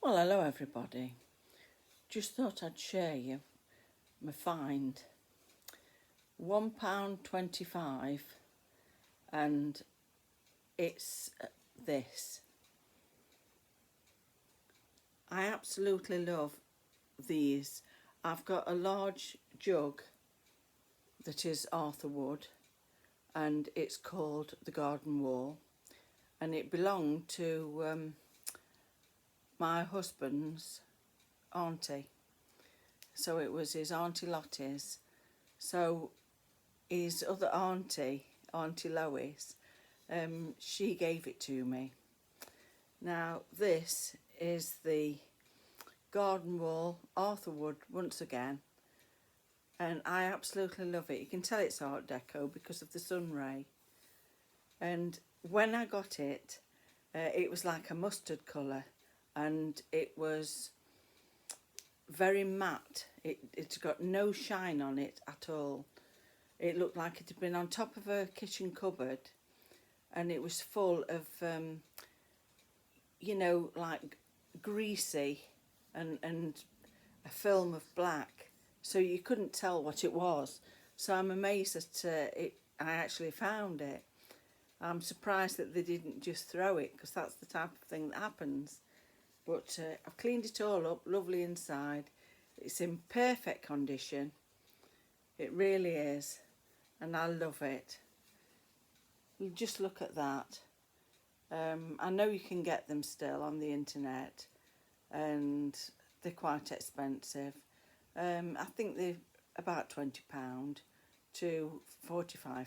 Well, hello everybody. Just thought I'd share you my find. £1.25, and it's this. I absolutely love these. I've got a large jug that is Arthur wood, and it's called the Garden Wall, and it belonged to my husband's auntie. So it was his Auntie Lottie's. So his other auntie, Auntie Lois, she gave it to me. Now this is the Garden Wall, Arthur wood once again, and I absolutely love it. You can tell it's Art Deco because of the sun ray. And when I got it, it was like a mustard colour, and it was very matte. It's got no shine on it at all. It looked like it had been on top of a kitchen cupboard, and it was full of like greasy and a film of black, so you couldn't tell what it was. So I'm amazed that I actually found it. I'm surprised that they didn't just throw it, because that's the type of thing that happens. But I've cleaned it all up, lovely inside. It's in perfect condition. It really is, and I love it. You just look at that. I know you can get them still on the internet, and they're quite expensive. I think they're about £20 to £45,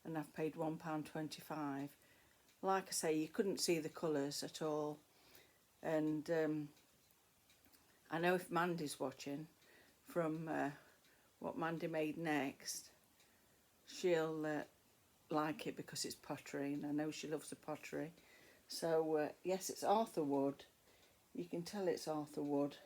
and I've paid £1.25. Like I say, you couldn't see the colours at all. And I know if Mandy's watching from what Mandy made next, she'll like it because it's pottery, and I know she loves the pottery. So yes, it's Arthur wood. You can tell it's Arthur wood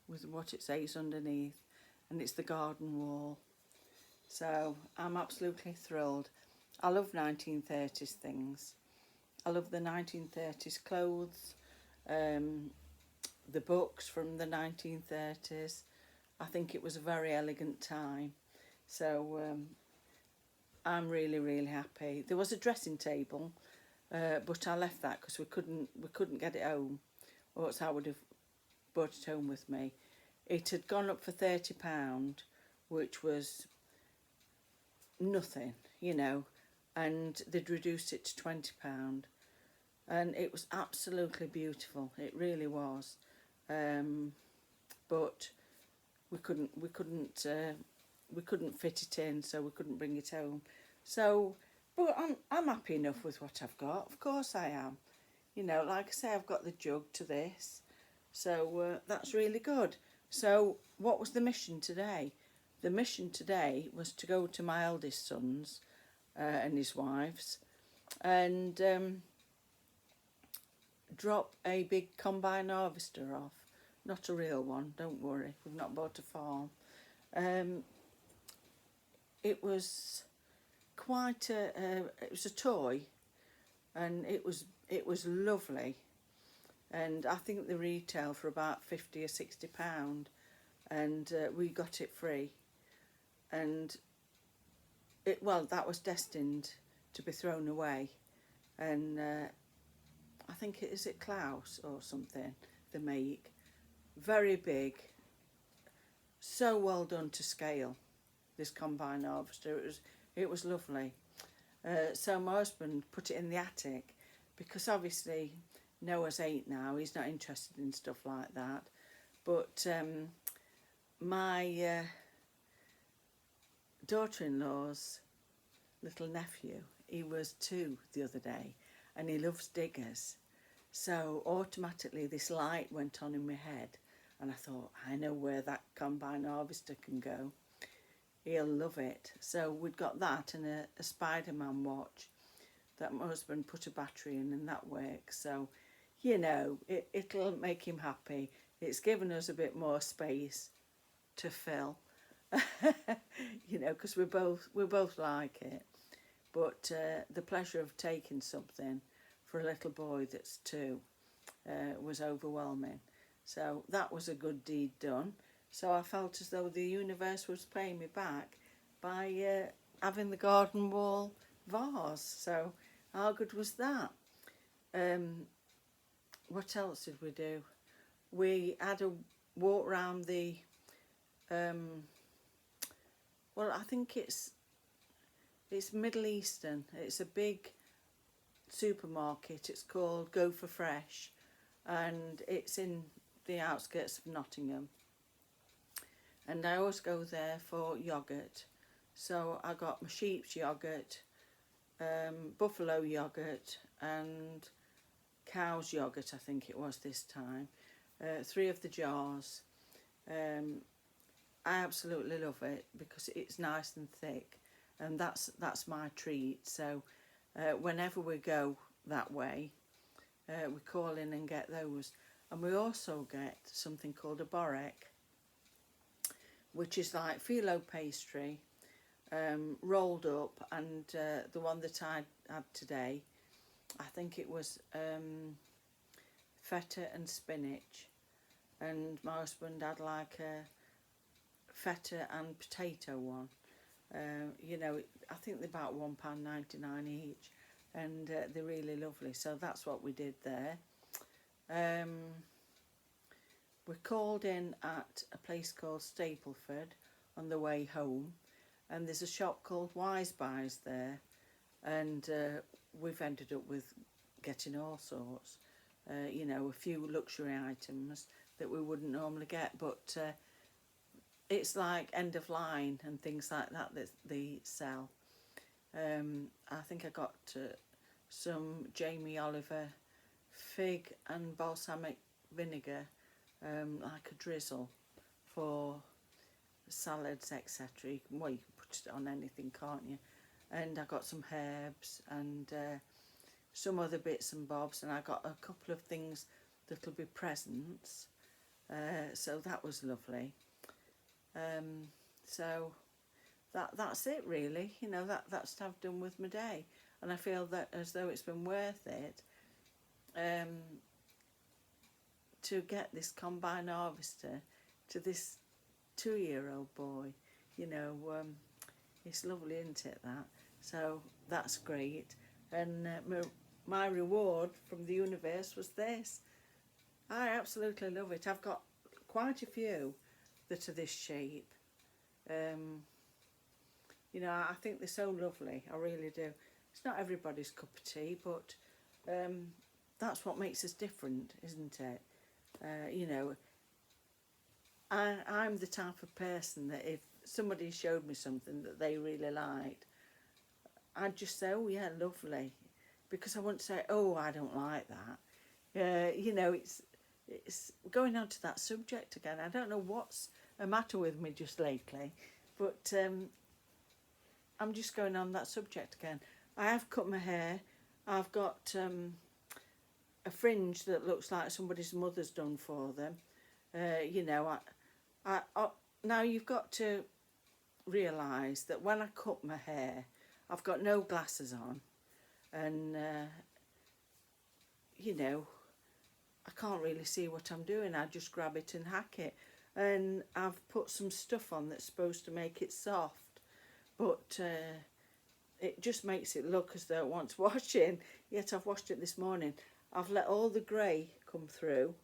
with what it says underneath, and it's the Garden Wall. So I'm absolutely thrilled. I love 1930s things. I love the 1930s clothes, the books from the 1930s. I think it was a very elegant time. So I'm really, really happy. There was a dressing table, but I left that because we couldn't get it home, or else I would have brought it home with me. It had gone up for £30, which was nothing, and they'd reduced it to £20, and it was absolutely beautiful. It really was, but we couldn't fit it in, so we couldn't bring it home. So, but I'm happy enough with what I've got. Of course I am. Like I say, I've got the jug to this, so that's really good. So, what was the mission today? The mission today was to go to my eldest son's and his wife's, and drop a big combine harvester off. Not a real one, don't worry, we've not bought a farm. It was quite it was a toy, and it was lovely, and I think they retail for about £50 or £60, and we got it free. And that was destined to be thrown away, and I think is it Klaus or something they make. Very big, so well done to scale, this combine harvester. It was lovely. So my husband put it in the attic, because obviously Noah's 8 now, he's not interested in stuff like that. But my daughter-in-law's little nephew, he was 2 the other day, and he loves diggers. So automatically this light went on in my head, and I thought, I know where that combine harvester can go. He'll love it. So we'd got that, and a Spider-Man watch that my husband put a battery in, and that works. So, it'll make him happy. It's given us a bit more space to fill, because we both like it. But the pleasure of taking something for a little boy that's 2, was overwhelming. So that was a good deed done. So I felt as though the universe was paying me back by having the garden wall vase. So how good was that? What else did we do? We had a walk round the well, I think it's Middle Eastern. It's a big supermarket. It's called Go for Fresh, and it's in the outskirts of Nottingham. And I always go there for yoghurt. So I got my sheep's yoghurt, buffalo yoghurt, and cow's yoghurt, I think it was this time. 3 of the jars. I absolutely love it because it's nice and thick, and that's my treat. So whenever we go that way, we call in and get those. And we also get something called a borek, which is like phyllo pastry, rolled up, and the one that I had today, I think it was feta and spinach, and my husband had like a feta and potato one. You know, I think they're about £1.99 each, and they're really lovely. So that's what we did there. We called in at a place called Stapleford on the way home, and there's a shop called Wise Buys there, and we've ended up with getting all sorts. You know, a few luxury items that we wouldn't normally get, but it's like end of line and things like that that they sell. I think I got some Jamie Oliver fig and balsamic vinegar, like a drizzle for salads, etc. Well, you can put it on anything, can't you? And I got some herbs and some other bits and bobs, and I got a couple of things that'll be presents. So that was lovely. So that's it really. You know, that's what I've done with my day, and I feel that as though it's been worth it to get this combine harvester to this 2-year-old boy. You know, it's lovely, isn't it, that? So that's great. And my reward from the universe was this. I absolutely love it. I've got quite a few that are this shape. You know, I think they're so lovely. I really do. It's not everybody's cup of tea, but that's what makes us different, isn't it? You know, I'm the type of person that if somebody showed me something that they really liked, I'd just say, oh yeah, lovely, because I wouldn't say, oh, I don't like that. You know, it's going on to that subject again. I don't know what's the matter with me just lately, but I'm just going on that subject again. I have cut my hair. I've got a fringe that looks like somebody's mother's done for them. You know, I now you've got to realise that when I cut my hair, I've got no glasses on, and you know, I can't really see what I'm doing. I just grab it and hack it, and I've put some stuff on that's supposed to make it soft, but it just makes it look as though it wants washing. Yet I've washed it this morning. I've let all the grey come through.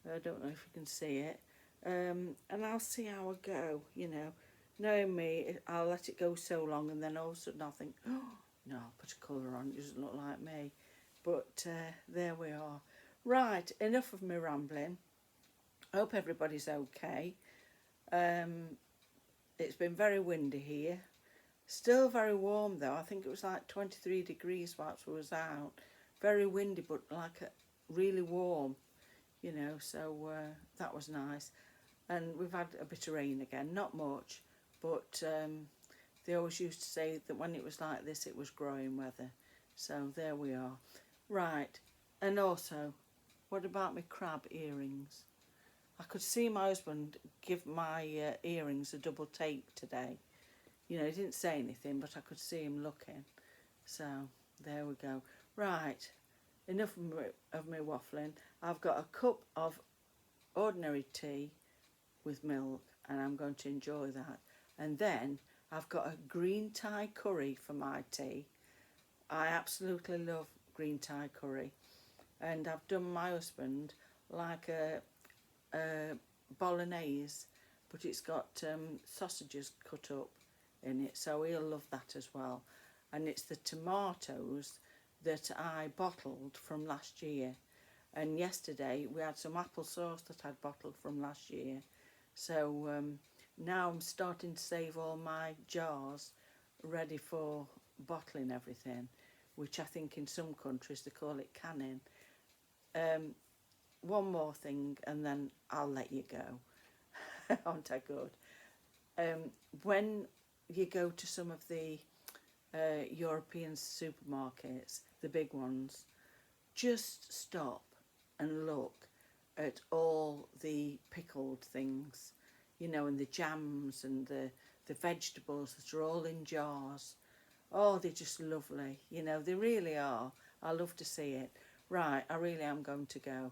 I don't know if you can see it, and I'll see how I go. You know, knowing me, I'll let it go so long, and then all of a sudden I'll think, oh no, I'll put a colour on. It doesn't look like me. But there we are. Right, enough of me rambling. I hope everybody's okay. It's been very windy here. Still very warm though. I think it was like 23 degrees whilst we was out. Very windy, but like really warm, you know, so that was nice. And we've had a bit of rain again, not much, but they always used to say that when it was like this, it was growing weather. So there we are. Right, and also, what about my crab earrings? I could see my husband give my earrings a double take today. You know, he didn't say anything, but I could see him looking. So there we go. Right, enough of me waffling. I've got a cup of ordinary tea with milk, and I'm going to enjoy that. And then I've got a green Thai curry for my tea. I absolutely love green Thai curry, and I've done my husband like a bolognese, but it's got sausages cut up in it, so he'll love that as well. And it's the tomatoes that I bottled from last year, and yesterday we had some apple sauce that I'd bottled from last year. So now I'm starting to save all my jars ready for bottling everything, which I think in some countries they call it canning. One more thing and then I'll let you go. Aren't I good? When you go to some of the European supermarkets, the big ones, just stop and look at all the pickled things, you know, and the jams and the vegetables that are all in jars. Oh, they're just lovely, you know, they really are. I love to see it. Right, I really am going to go.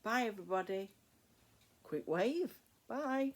Bye, everybody. Quick wave. Bye.